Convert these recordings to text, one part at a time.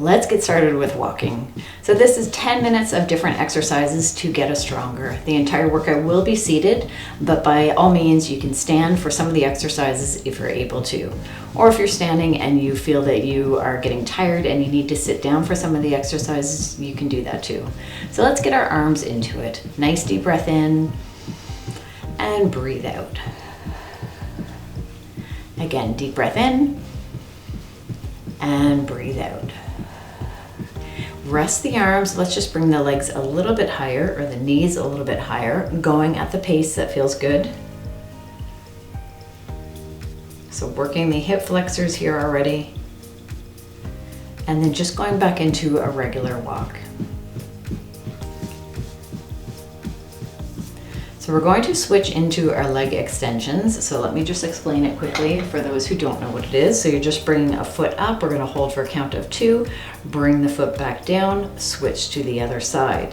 let's get started with walking. So this is 10 minutes of different exercises to get us stronger. The entire workout will be seated, but by all means you can stand for some of the exercises if you're able to. Or if you're standing and you feel that you are getting tired and you need to sit down for some of the exercises, you can do that too. So let's get our arms into it. Nice deep breath in and breathe out. Again, deep breath in and breathe out. Rest the arms. Let's just bring the legs a little bit higher, or the knees a little bit higher, going at the pace that feels good. So working the hip flexors here already. And then just going back into a regular walk. So we're going to switch into our leg extensions. So let me just explain it quickly for those who don't know what it is. So you're just bringing a foot up. We're going to hold for a count of 2, bring the foot back down, switch to the other side.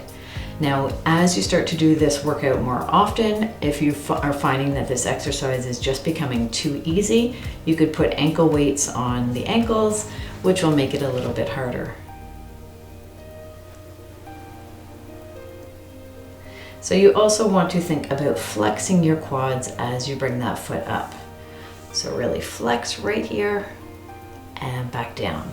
Now, as you start to do this workout more often, if you are finding that this exercise is just becoming too easy, you could put ankle weights on the ankles, which will make it a little bit harder. So you also want to think about flexing your quads as you bring that foot up. So really flex right here and back down.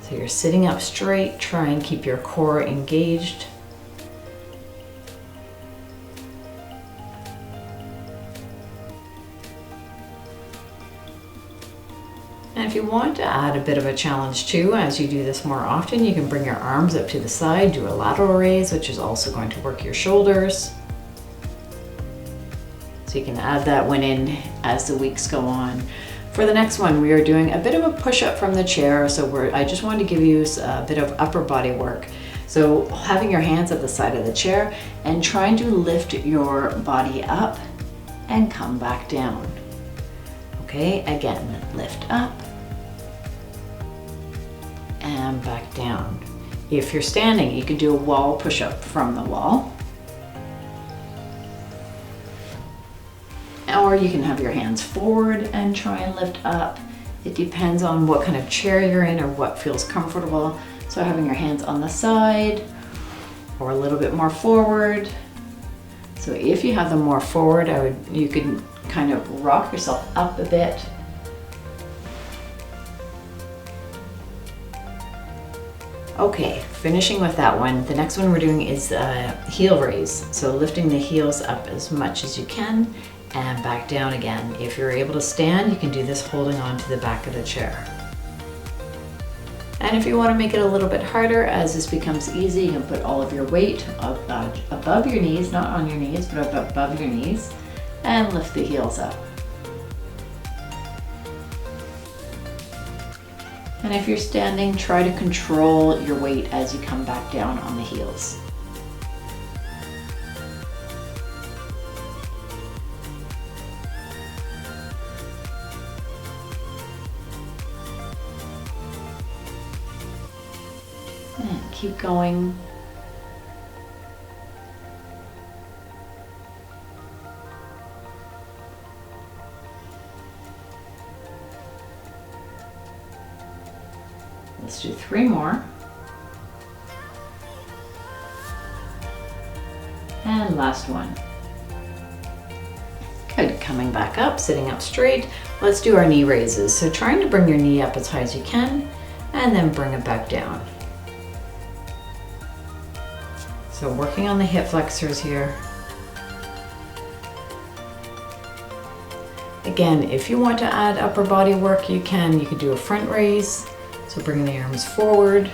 So you're sitting up straight, try and keep your core engaged. And if you want to add a bit of a challenge too, as you do this more often, you can bring your arms up to the side, do a lateral raise, which is also going to work your shoulders. So you can add that one in as the weeks go on. For the next one, we are doing a bit of a push-up from the chair. So I just wanted to give you a bit of upper body work. So having your hands at the side of the chair and trying to lift your body up and come back down. Okay, again, lift up and back down. If you're standing, you can do a wall push-up from the wall. Or you can have your hands forward and try and lift up. It depends on what kind of chair you're in or what feels comfortable. So having your hands on the side or a little bit more forward. So if you have them more forward, you can kind of rock yourself up a bit. Okay, finishing with that one. The next one we're doing is heel raise. So lifting the heels up as much as you can and back down again. If you're able to stand, you can do this holding on to the back of the chair. And if you want to make it a little bit harder, as this becomes easy, you can put all of your weight above your knees, not on your knees, but above your knees, and lift the heels up. And if you're standing, try to control your weight as you come back down on the heels. And keep going. Let's do 3 more. And last one. Good, coming back up, sitting up straight. Let's do our knee raises. So trying to bring your knee up as high as you can and then bring it back down. So working on the hip flexors here. Again, if you want to add upper body work, you can. You could do a front raise. So bring the arms forward,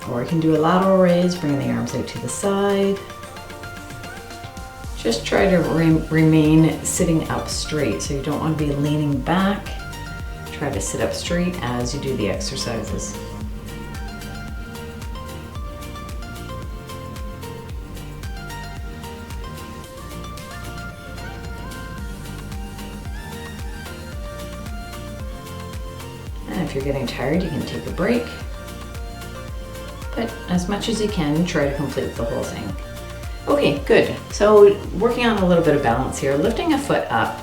or you can do a lateral raise, bring the arms out to the side. Just try to remain sitting up straight, so you don't want to be leaning back. Try to sit up straight as you do the exercises. And if you're getting tired, you can take a break. But as much as you can, try to complete the whole thing. Okay, good. So working on a little bit of balance here, lifting a foot up,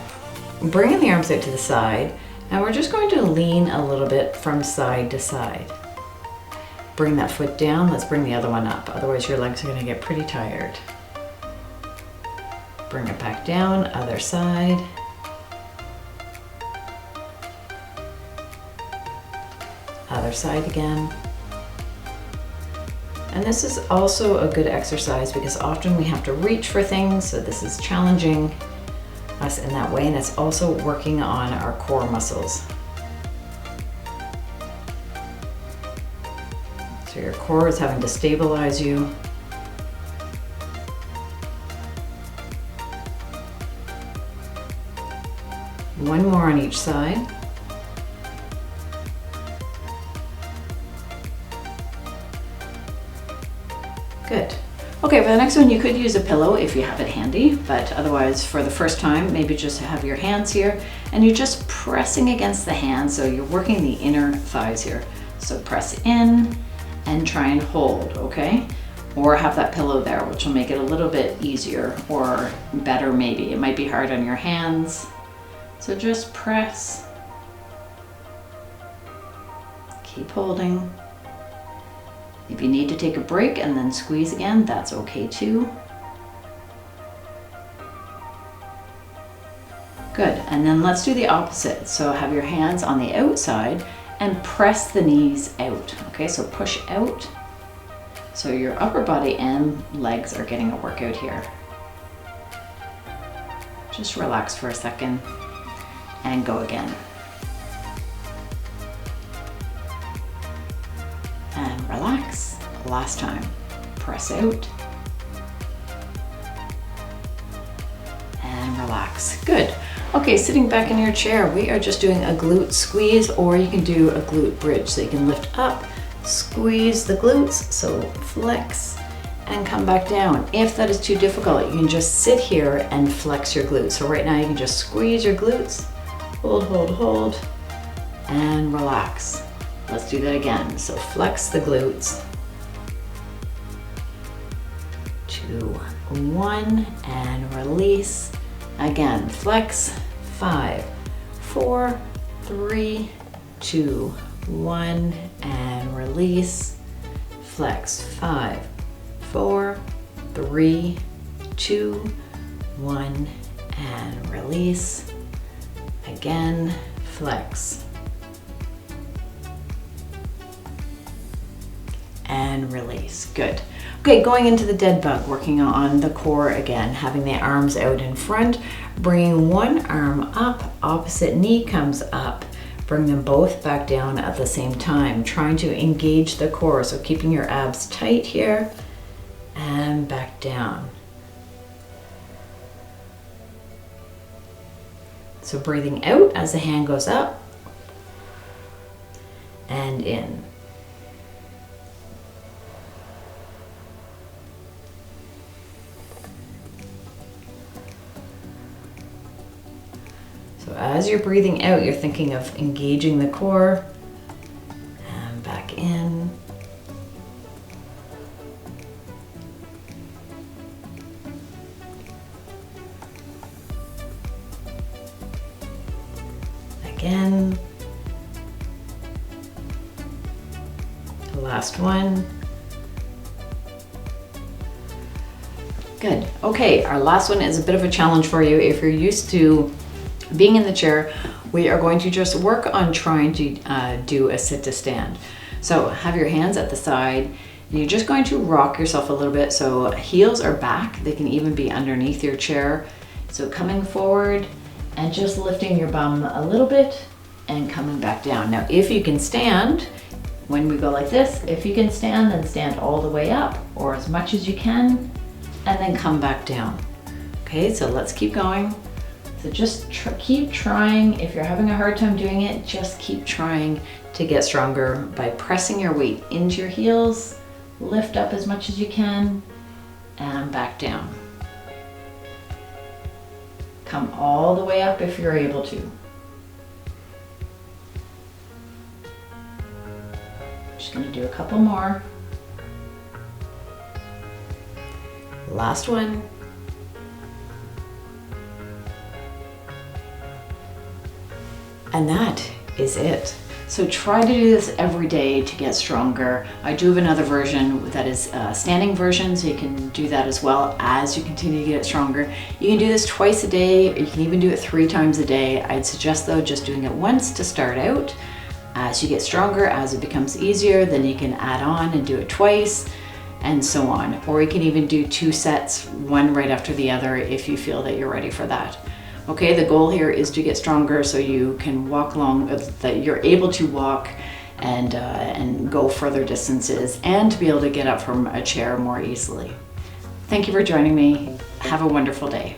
bringing the arms out to the side, And we're just going to lean a little bit from side to side. Bring that foot down, let's bring the other one up, otherwise your legs are gonna get pretty tired. Bring it back down, other side. Other side again. And this is also a good exercise because often we have to reach for things, so this is challenging us in that way, and it's also working on our core muscles. So your core is having to stabilize you. One more on each side. Good. Okay, for the next one, you could use a pillow if you have it handy, but otherwise for the first time, maybe just have your hands here and you're just pressing against the hands, so you're working the inner thighs here. So press in and try and hold, okay? Or have that pillow there, which will make it a little bit easier or better maybe. It might be hard on your hands. So just press. Keep holding. If you need to take a break and then squeeze again, that's okay too. Good, and then let's do the opposite. So have your hands on the outside and press the knees out. Okay, so push out. So your upper body and legs are getting a workout here. Just relax for a second and go again. And relax. Last time. Press out. And relax. Good. Okay, sitting back in your chair, we are just doing a glute squeeze, or you can do a glute bridge. So you can lift up, squeeze the glutes, so flex and come back down. If that is too difficult, you can just sit here and flex your glutes. So right now you can just squeeze your glutes, hold, hold, hold, and relax. Let's do that again. So flex the glutes. 2, 1, and release. Again, flex. 5, 4, 3, 2, 1, and release. Flex. 5, 4, 3, 2, 1, and release. Again, flex. And release. Good. Okay, going into the dead bug, working on the core again, having the arms out in front, bringing one arm up, opposite knee comes up, bring them both back down at the same time, trying to engage the core, so keeping your abs tight here, and back down. So breathing out as the hand goes up, and in. So as you're breathing out, you're thinking of engaging the core, and back in. Again. The last one. Good. Okay, our last one is a bit of a challenge for you. If you're used to being in the chair, we are going to just work on trying to do a sit to stand. So have your hands at the side, and you're just going to rock yourself a little bit. So heels are back. They can even be underneath your chair. So coming forward and just lifting your bum a little bit and coming back down. Now, if you can stand, when we go like this, if you can stand, then stand all the way up or as much as you can, and then come back down. Okay, so let's keep going. So just keep trying. If you're having a hard time doing it, just keep trying to get stronger by pressing your weight into your heels, lift up as much as you can, and back down. Come all the way up if you're able to. Just gonna do a couple more. Last one. And that is it. So try to do this every day to get stronger. I do have another version that is a standing version, so you can do that as well as you continue to get stronger. You can do this twice a day, or you can even do it 3 times a day. I'd suggest though just doing it once to start out. As you get stronger, as it becomes easier, then you can add on and do it twice, and so on. Or you can even do 2 sets, one right after the other, if you feel that you're ready for that. Okay, the goal here is to get stronger so you can walk long, that you're able to walk and go further distances, and to be able to get up from a chair more easily. Thank you for joining me. Have a wonderful day.